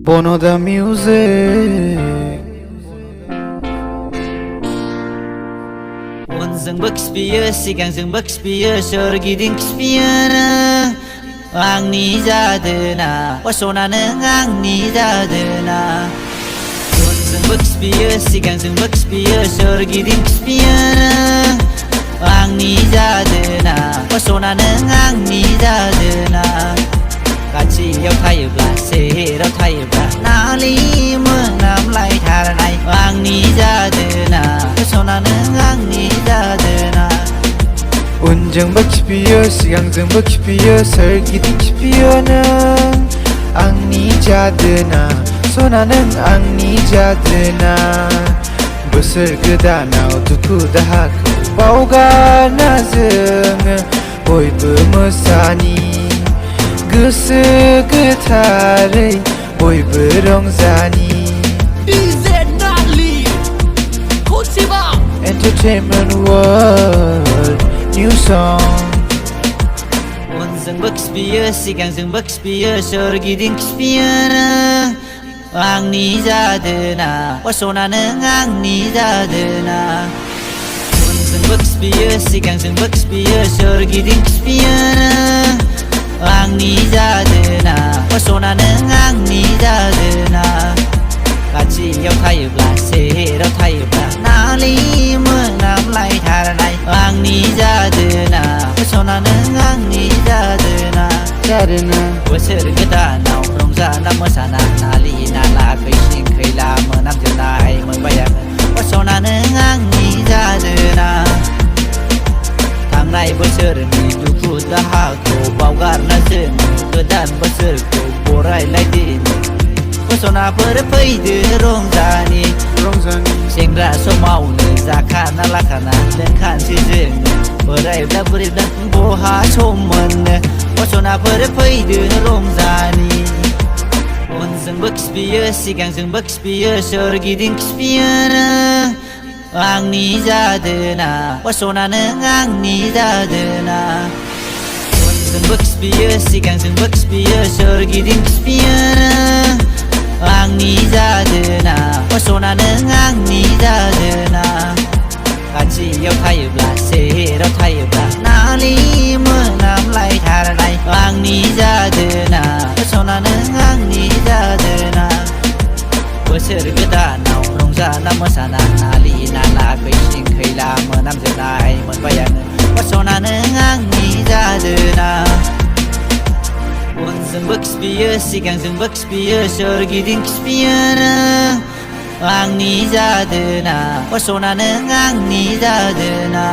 Bono the music Unजोंबो खिफियो सिगांजोंबो खिफियो सोरगिदिं खिफियोनो आंनि जादोना सना नों आंनि जादोना उनजोंबो खिफियो सिगांजोंबो खिफियो सोरगिदिं खिफियोनो आंनि जादोना सना नों आंनि जादोना खाथियाव थायोब्ला सेराव थायोब्ला नालि मोनामलायथारनाय आंनि जादोना सना नों आंनि जादोना उनजोंबो खिफियो सिगांजोंबो खिफियो सोरगिदिं खिफियो नों आंनि जादोना सना नों आंनि जादोना बोसोर गोदानाव दुखु दाहाखौ बावगारना जोङो बयबो मोसानि गोसो गोथारै बयबो रंजानि Entertainment World New Song उनजोंबो खिफियो सिगांजोंबो खिफियो सोरगिदिं खिफियोनो आंनि जादोना सना नों आंनि जादोना उनजोंबो खिफियो सिगांजोंबो खिफियो सोरगिदिं खिफियोनो आंनि जादोना सना नों आंनि जादोना खाथियाव थायोब्ला सेराव थायोब्ला नालि मोनामलायथारनाय आंनि जादोना सना नों आंनि जादोना बोसोर गोदानाव रंजाना मोसाना नालि नाला खैसिं खैला मोनामजोबनाय मोनबाय आङो सना नों आंनि जादोना थांनाय बोसोरनि दुखु दाहाखौ बावगारना जोङो गोदान बोसोरखौ बरायलायदिनि सनाफोर फैदो रंजानि सेंग्रा समावनो जाखाना लाखाना लोंखानोसै जोङो बोरायब्ला बुरैब्ला बहा सम मोननो सनाफोर फैदो रंजानि उनजोंबो खिफियो सिगांजोंबो खिफियो सोरगिदिं खिफियोनो आंनि जादोना सना नों आंनि जादोना उनजोंबो खिफियो सिगांजोंबो खिफियो सोरगिदिं खिफियोनो आंनि जादोना सना नों आंनि जादोना खाथियाव थायोब्ला सेराव थायोब्ला नालि मोनामलायथारनाय आंनि जादोना सना नों आंनि जादोना बोसोर गोदानाव रंजाना मोसाना नालि नाला खैसिं खैला मोनामजोबनाय मोनबाय आङो सना नों आंनि जादोना उनजोंबो खिफियो सिगांजोंबो खिफियो सोरगिदिं खिफियोनो आंनि जादोना सना नों आंनि जादोना